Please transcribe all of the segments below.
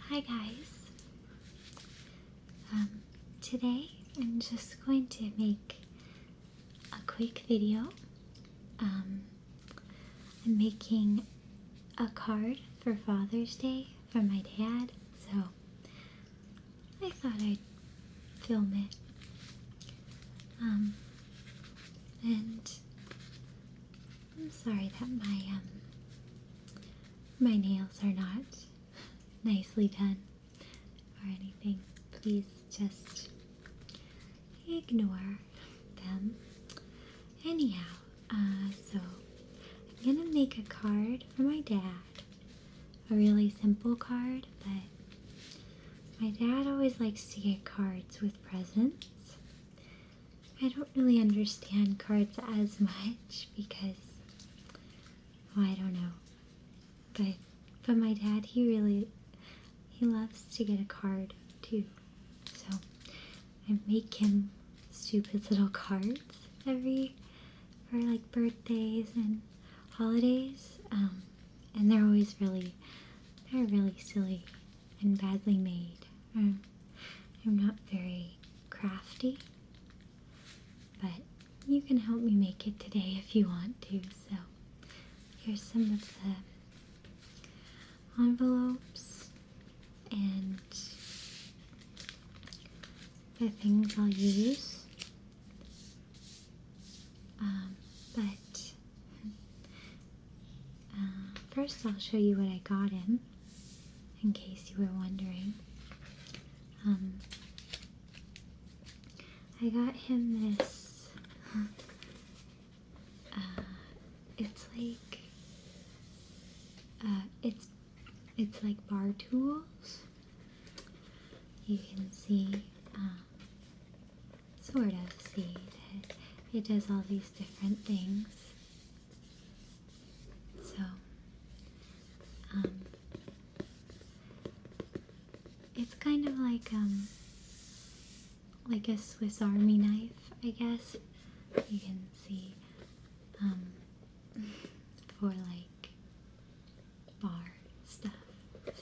Hi guys. Today I'm just going to make a quick video. I'm making a card for Father's Day for my dad, so I thought I'd film it. And I'm sorry that my nails are not nicely done or anything. Please just ignore them. Anyhow, so I'm gonna make a card for my dad. A really simple card, but my dad always likes to get cards with presents. I don't really understand cards as much because, well, I don't know. But my dad, he loves to get a card too. So I make him stupid little cards for like birthdays and holidays. And they're always really silly and badly made. I'm not very crafty, but you can help me make it today if you want to. So here's some of the envelopes and the things I'll use. But first I'll show you what I got him, in case you were wondering. I got him this, it's like bar tools. You can see, sort of see that it does all these different things. So, it's kind of like a Swiss Army knife, I guess. You can see, for like bar stuff. So,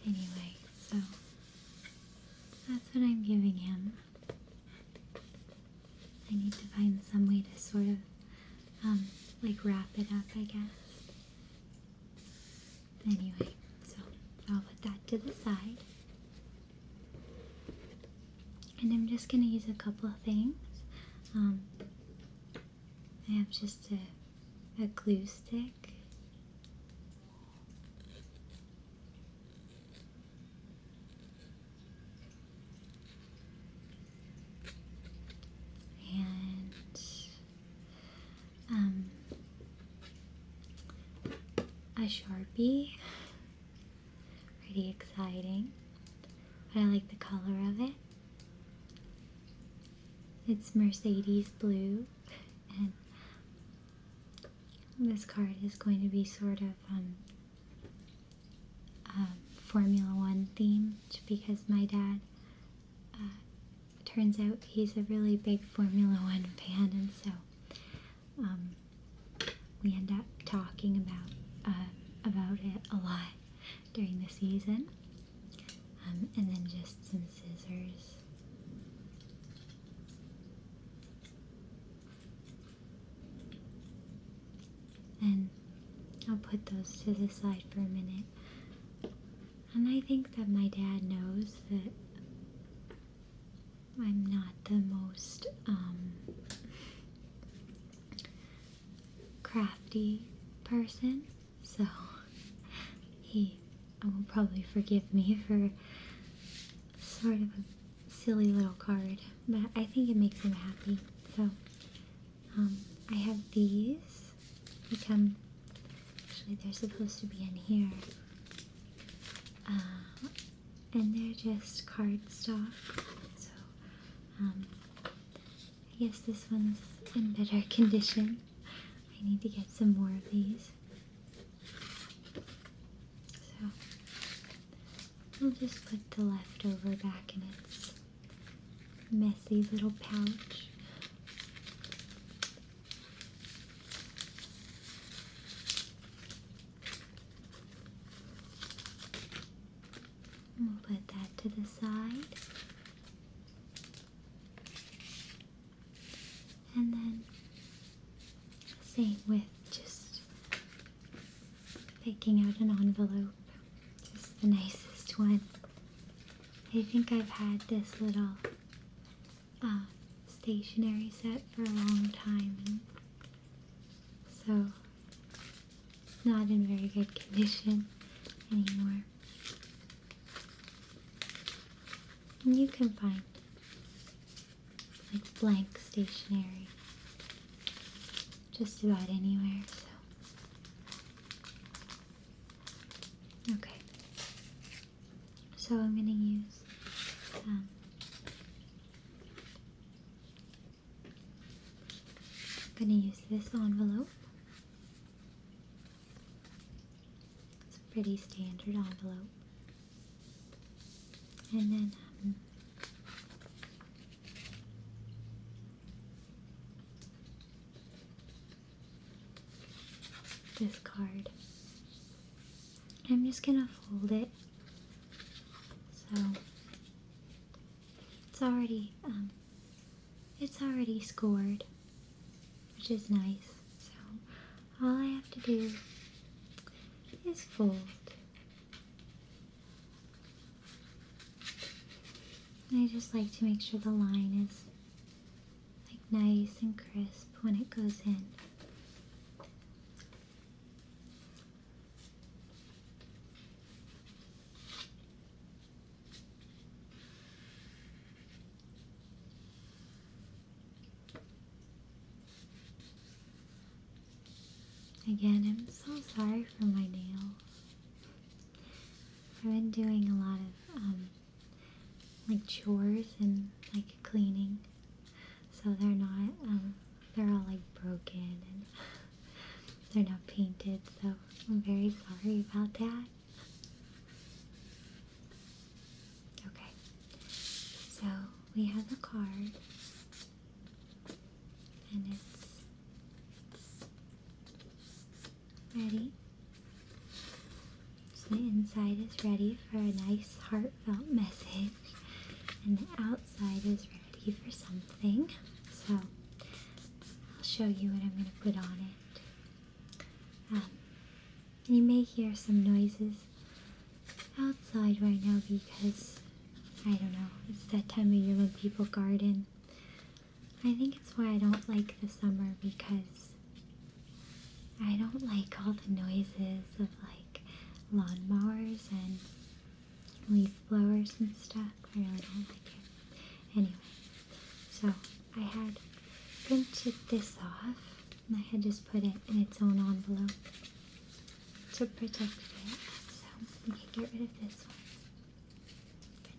anyway, so that's what I'm giving him. I need to find some way to sort of, like wrap it up, I guess. Anyway, so I'll put that to the side. And I'm just going to use a couple of things. I have just a glue stick. And a Sharpie. Pretty exciting. But I like the color of it. It's Mercedes blue, and this card is going to be sort of Formula One themed, because my dad, turns out he's a really big Formula One fan, and so we end up talking about it a lot during the season. And then just some scissors. And I'll put those to the side for a minute. And I think that my dad knows that I'm not the most crafty person, so he will probably forgive me for sort of a silly little card, but I think it makes him happy. So I have these. Actually they're supposed to be in here, and they're just cardstock. So I guess this one's in better condition. I need to get some more of these. So I'll just put the leftover back in its messy little pouch. put that to the side. And then same with just picking out an envelope, just the nicest one. I think I've had this little stationery set for a long time, and so it's not in very good condition anymore. And you can find like blank stationery just about anywhere, so okay. So I'm gonna use this envelope. It's a pretty standard envelope. And then this card. I'm just gonna fold it so it's already scored, which is nice. So all I have to do is fold. I just like to make sure the line is like nice and crisp when it goes in. Again, I'm so sorry for my nails. I've been doing a lot of like chores and like cleaning, so they're not they're all like broken and they're not painted, so I'm very sorry about that. Okay, so we have the card, and it's ready. So the inside is ready for a nice heartfelt message, and the outside is ready for something. So I'll show you what I'm going to put on it. You may hear some noises outside right now because, I don't know, it's that time of year when people garden. I think it's why I don't like the summer, because I don't like all the noises of like lawnmowers and leaf blowers and stuff. I really don't like it. Anyway, so I had printed this off, and I had just put it in its own envelope to protect it. So we can get rid of this one for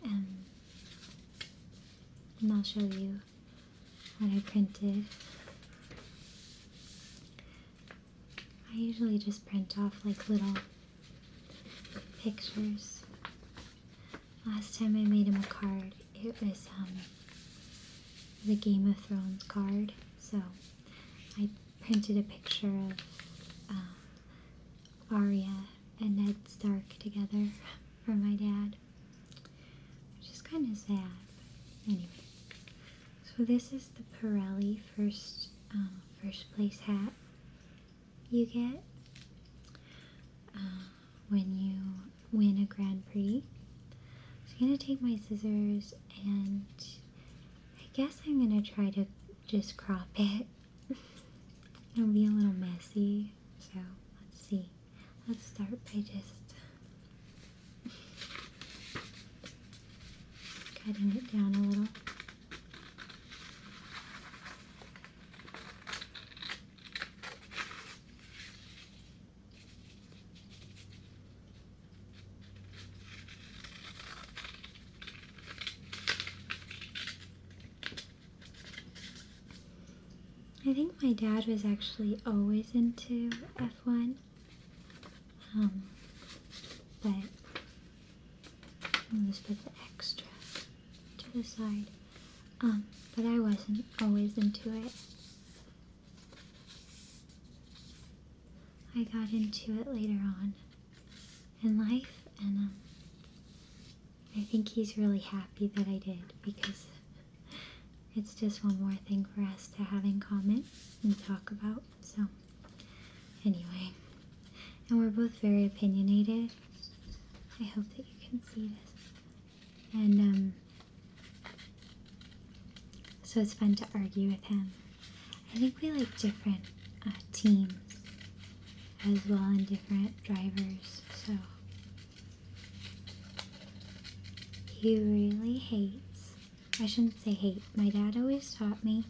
now. And I'll show you what I printed. I usually just print off like little pictures. Last time I made him a card, it was the Game of Thrones card. So I printed a picture of Arya and Ned Stark together for my dad, which is kind of sad. Anyway, so this is the Pirelli first place hat you get when you win a Grand Prix. So I'm going to take my scissors, and I guess I'm going to try to just crop it. It'll be a little messy, so let's see. Let's start by just cutting it down a little. I think my dad was actually always into F1, but I'll just put the extra to the side, but I wasn't always into it. I got into it later on in life, and I think he's really happy that I did, because it's just one more thing for us to have in common and talk about. So anyway, and we're both very opinionated. I hope that you can see this. And so it's fun to argue with him. I think we like different teams as well, and different drivers. So he really hates, I shouldn't say hate, my dad always taught me,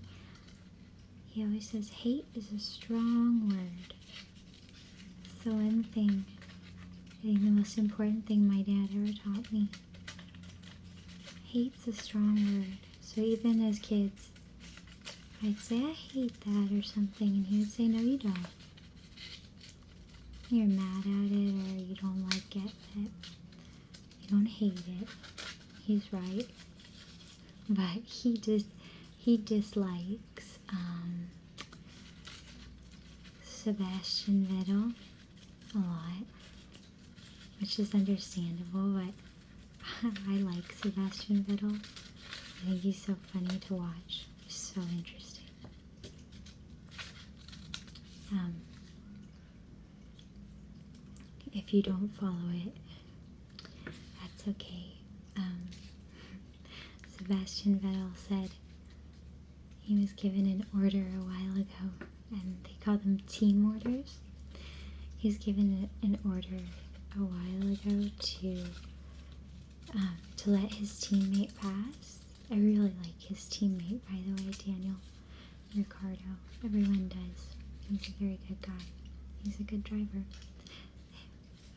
he always says hate is a strong word. It's the one thing, I think the most important thing my dad ever taught me. Hate's a strong word. So even as kids, I'd say I hate that or something, and he would say, no you don't. You're mad at it, or you don't like it, but you don't hate it. He's right. But he dislikes Sebastian Vettel a lot, which is understandable, but I like Sebastian Vettel. I think he's so funny to watch. He's so interesting. If you don't follow it, that's okay. Sebastian Vettel said he was given an order a while ago, and they call them team orders. He was given an order a while ago to let his teammate pass. I really like his teammate, by the way, Daniel Ricciardo. Everyone does. He's a very good guy. He's a good driver.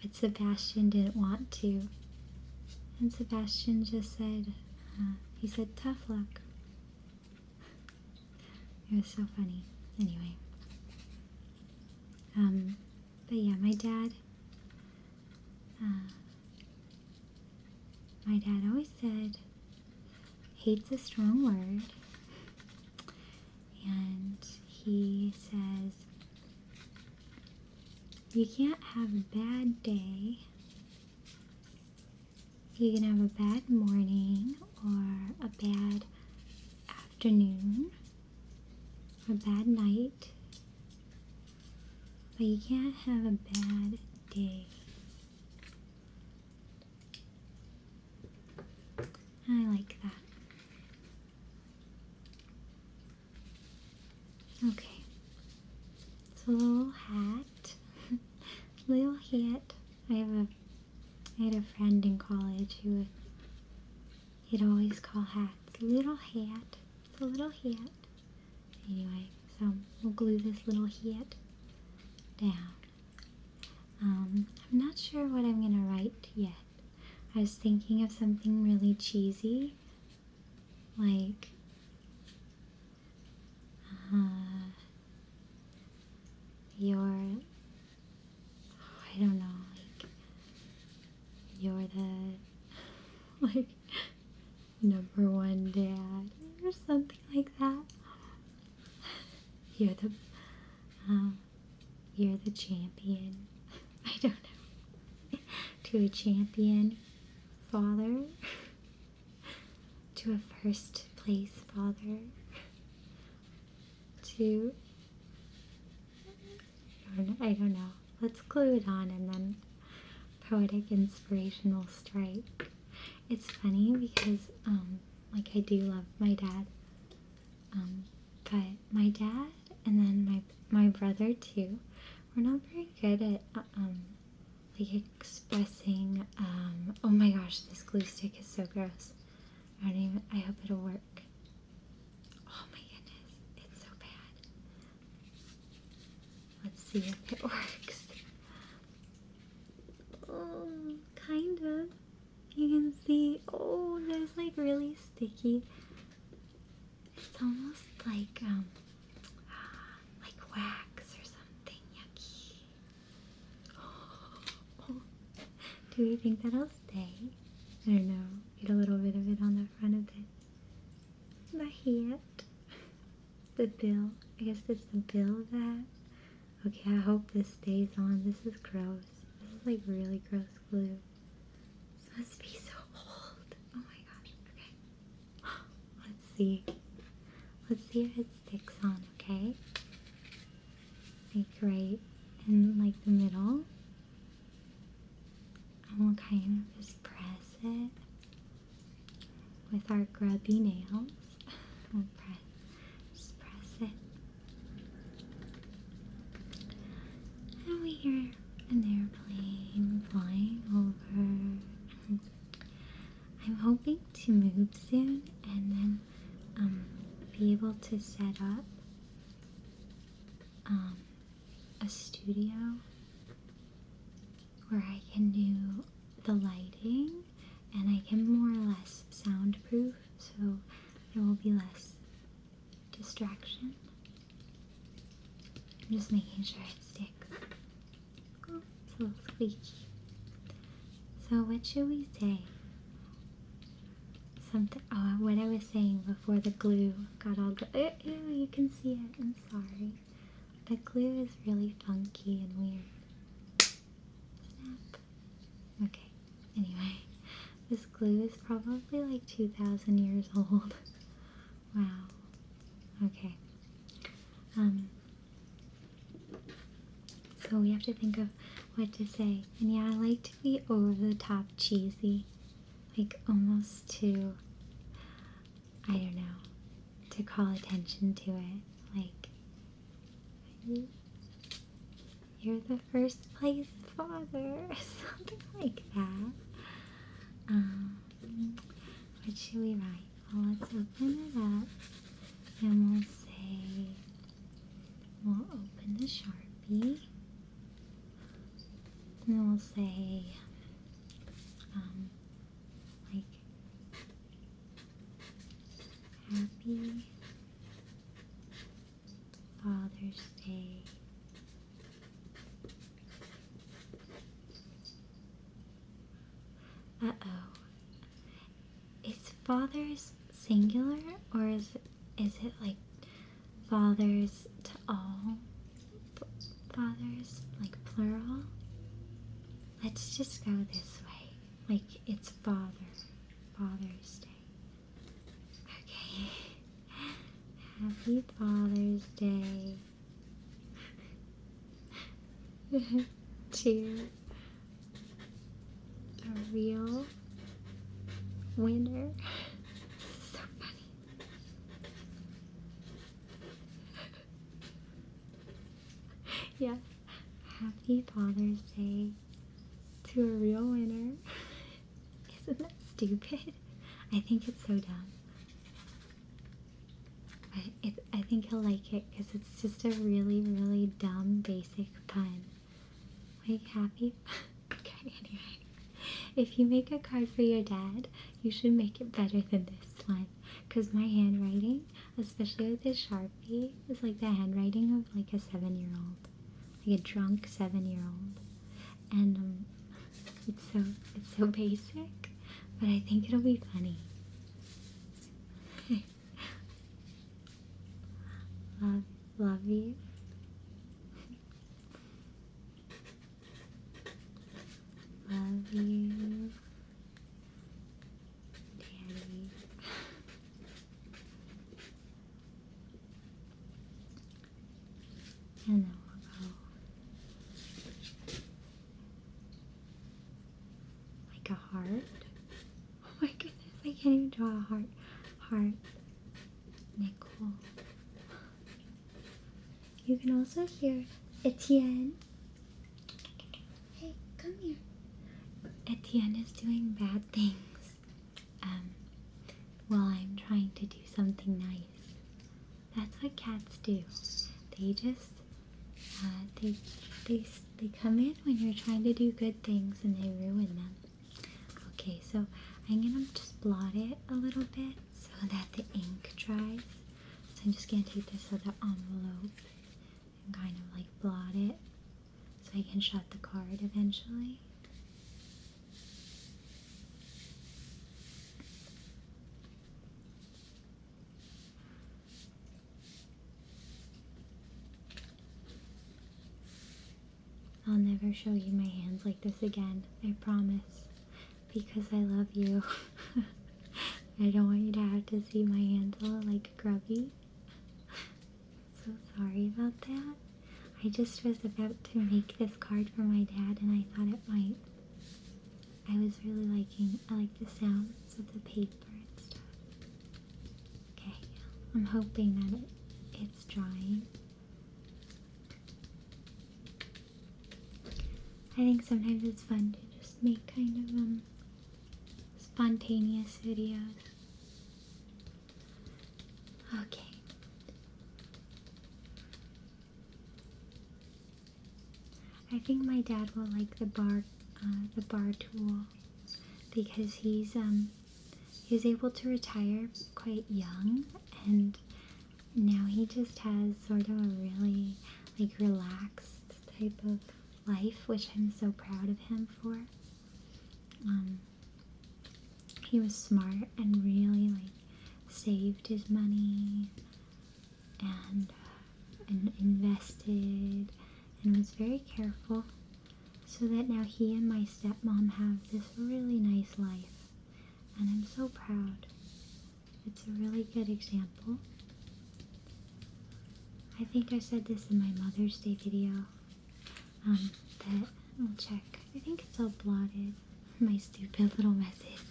But Sebastian didn't want to. And Sebastian just said, he said, tough luck. It was so funny. Anyway. But yeah, my dad always said, hate's a strong word. And he says, you can't have a bad day. You can have a bad morning, or a bad afternoon, or a bad night, but you can't have a bad day. I like that. Okay, so little hat, little hat. I had a friend in college who he'd always call hats little hat. It's a little hat. Anyway, so we'll glue this little hat down. I'm not sure what I'm gonna write yet. I was thinking of something really cheesy, like I don't know, like, you're the, like, number one dad, or something like that. You're the champion. I don't know. To a champion father. To a first place father. To, I don't know. Let's glue it on and then poetic inspirational strike. It's funny because, like, I do love my dad. But my dad and then my brother too, we're not very good at, like, expressing, oh my gosh, this glue stick is so gross. I hope it'll work. Oh my goodness, it's so bad. Let's see if it works. Oh, kind of. You can see, oh, there's like really sticky. It's almost like wax or something. Yucky. Oh, do we think that'll stay? I don't know. Get a little bit of it on the front of the hat. The bill. I guess it's the bill of that. Okay, I hope this stays on. This is gross. This is like really gross glue. This must be so old. see. Let's see if it sticks on, okay? Like right in like the middle. And we'll kind of just press it with our grubby nails. We'll just press it. And we hear an airplane flying over. I'm hoping to move soon and then be able to set up a studio where I can do the lighting and I can more or less soundproof, so there will be less distraction. I'm just making sure it sticks. Oh, it's a little squeaky. So what should we say? Something. Oh, what I was saying before the glue got all. Ew, you can see it. I'm sorry. The glue is really funky and weird. Snap. Okay. Anyway, this glue is probably like 2,000 years old. Wow. Okay. So we have to think of what to say. And yeah, I like to be over the top cheesy. Like almost to, I don't know, to call attention to it. Like, you're the first place father, something like that. What should we write? Well, let's open it up and we'll say, we'll open the Sharpie and we'll say, like, Happy Father's Day. Uh-oh. Is fathers singular or is it like fathers to all? Fathers, like plural? Let's just go this way. Like it's Father's Day. Okay. Happy Father's Day to a real winner. So funny. Yeah. Happy Father's Day to a real winner. Isn't that stupid? I think it's so dumb. But I think he'll like it because it's just a really, really dumb, basic pun. Like happy. Okay, anyway. If you make a card for your dad, you should make it better than this one. Because my handwriting, especially with this Sharpie, is like the handwriting of like a 7-year-old. Like a drunk 7-year-old. And it's so basic, but I think it'll be funny. Love you. Love you, Daddy. And then we'll go like a heart. Oh my goodness, I can't even draw a heart. Heart. Nickel. You can also hear Etienne. Hey, come here. Etienne is doing bad things while I'm trying to do something nice. That's what cats do. They just they come in when you're trying to do good things and they ruin them. Okay, so I'm gonna just blot it a little bit so that the ink dries. So I'm just gonna take this other envelope and kind of like blot it so I can shut the card eventually. I'll never show you my hands like this again, I promise, because I love you. I don't want you to have to see my hands all like grubby. So sorry about that. I just was about to make this card for my dad and I thought it might. I was really I like the sounds of the paper and stuff. Okay, I'm hoping that it's drying. I think sometimes it's fun to just make kind of spontaneous videos. Okay. I think my dad will like the bar tool because he's able to retire quite young, and now he just has sort of a really like relaxed type of life, which I'm so proud of him for. He was smart and really like saved his money and invested and was very careful, so that now he and my stepmom have this really nice life, and I'm so proud. It's a really good example. I think I said this in my Mother's Day video, that I'll check. I think it's all blotted. My stupid little message.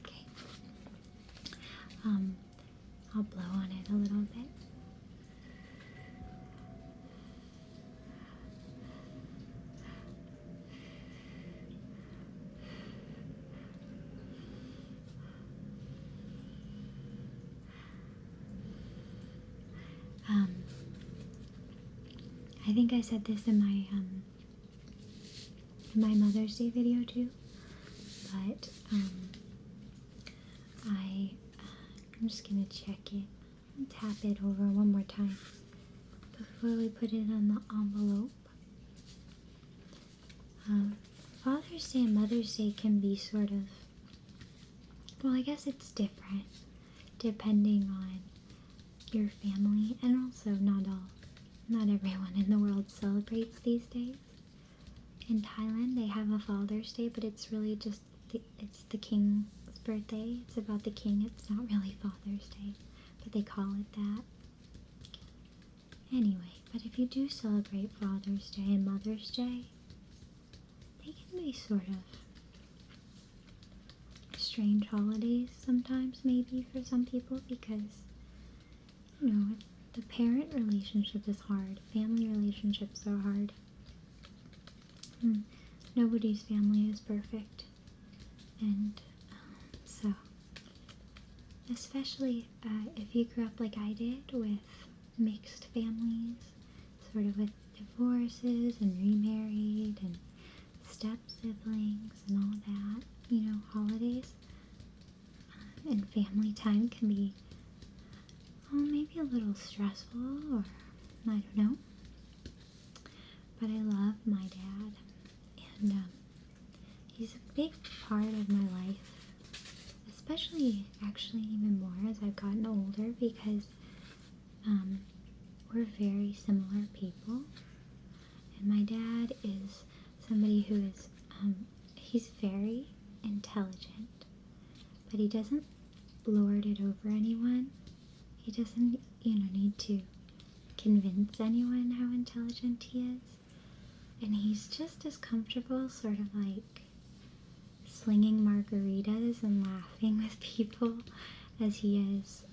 Okay. I'll blow on it a little bit. I think I said this in my Mother's Day video too, but I'm just gonna check it and tap it over one more time before we put it on the envelope. Father's Day and Mother's Day can be sort of, well, I guess it's different depending on your family, and also not everyone in the world celebrates these days. In Thailand, they have a Father's Day, but it's really just it's the king's birthday. It's about the king. It's not really Father's Day, but they call it that. Anyway, but if you do celebrate Father's Day and Mother's Day, they can be sort of strange holidays sometimes, maybe for some people, because the parent relationship is hard. Family relationships are hard. Nobody's family is perfect. And so, especially if you grew up like I did with mixed families, sort of with divorces and remarried and step-siblings and all that, holidays and family time can be maybe a little stressful, or I don't know. But I love my dad, and he's a big part of my life, especially actually even more as I've gotten older, because we're very similar people. And my dad is somebody who is, he's very intelligent, but he doesn't lord it over anyone. He doesn't, need to convince anyone how intelligent he is. And he's just as comfortable sort of like slinging margaritas and laughing with people as he is,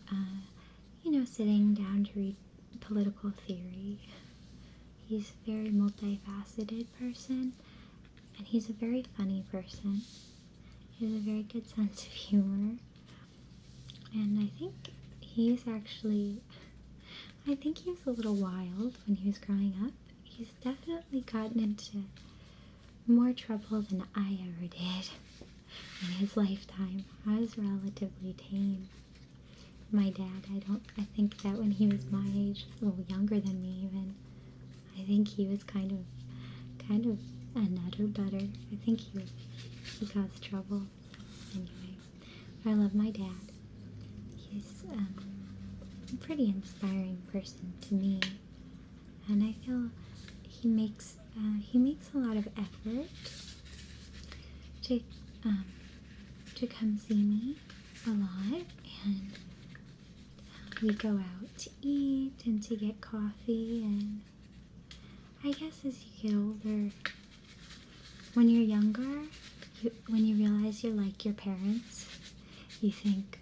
sitting down to read political theory. He's a very multifaceted person, and he's a very funny person. He has a very good sense of humor. And I think he was a little wild when he was growing up. He's definitely gotten into more trouble than I ever did in his lifetime. I was relatively tame. My dad, I think that when he was my age, a little younger than me even, I think he was kind of a nutter butter. I think he caused trouble. Anyway, I love my dad. He's a pretty inspiring person to me, and I feel he makes a lot of effort to come see me a lot, and we go out to eat and to get coffee. And I guess as you get older, when you're younger, when you realize you're like your parents, you think,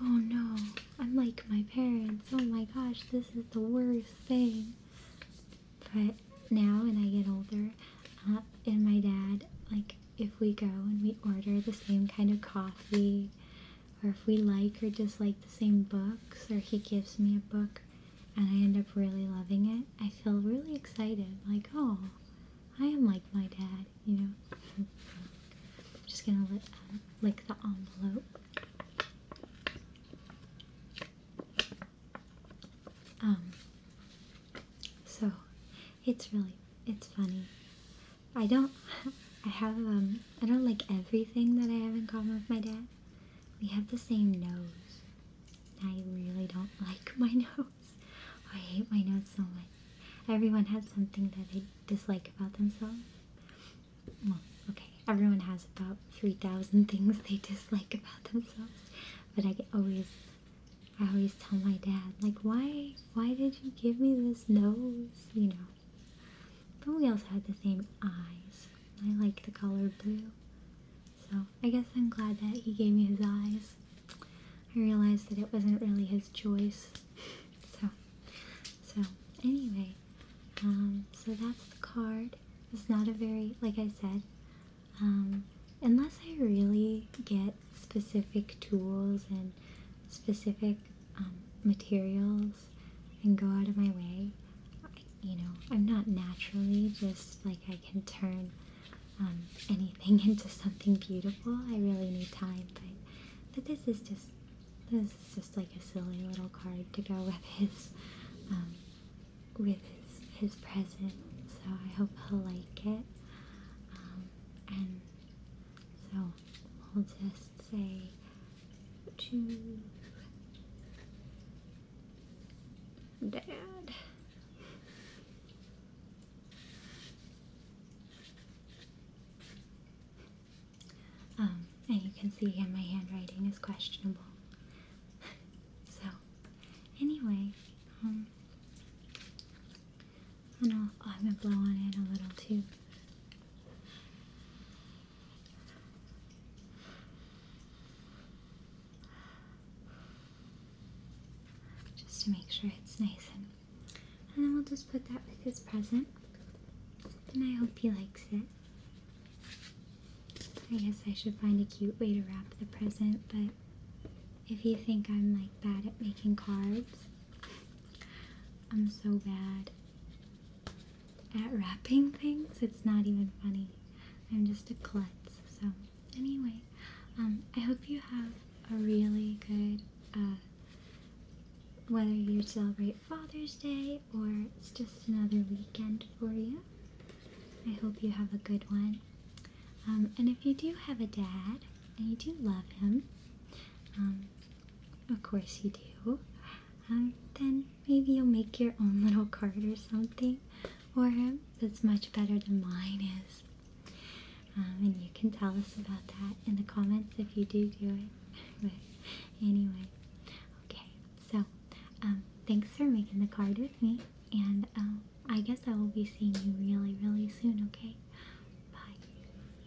oh no, I'm like my parents. Oh my gosh, this is the worst thing. But now, when I get older, and my dad, like, if we go and we order the same kind of coffee, or if we like or dislike the same books, or he gives me a book and I end up really loving it, I feel really excited. Like, oh, I am like my dad, you know? I'm just gonna lick the envelope. So, it's funny. I don't like everything that I have in common with my dad. We have the same nose. I really don't like my nose. I hate my nose so much. Everyone has something that they dislike about themselves. Well, okay, everyone has about 3,000 things they dislike about themselves. But I always tell my dad, like, why did you give me this nose, you know? But we also had the same eyes. I like the color blue. So I guess I'm glad that he gave me his eyes. I realized that it wasn't really his choice. So anyway, so that's the card. It's not a very, like I said, unless I really get specific tools and specific materials and go out of my way, you know, I'm not naturally just like I can turn anything into something beautiful. I really need time, but this is just like a silly little card to go with his present. So I hope he'll like it. And so we'll just say to Dad. And you can see again my handwriting is questionable. So anyway, and I'm gonna blow on it a little too. Just to make sure it's nice, and then we'll just put that with his present, and I hope he likes it. I guess I should find a cute way to wrap the present, but if you think I'm like bad at making cards, I'm so bad at wrapping things, it's not even funny. I'm just a klutz. So anyway, I hope you have a really good, whether you celebrate Father's Day or it's just another weekend for you. I hope you have a good one. And if you do have a dad and you do love him, of course you do, then maybe you'll make your own little card or something for him that's much better than mine is. And you can tell us about that in the comments if you do it. But anyway, okay, so thanks for making the card with me, and I guess I will be seeing you really, really soon, okay?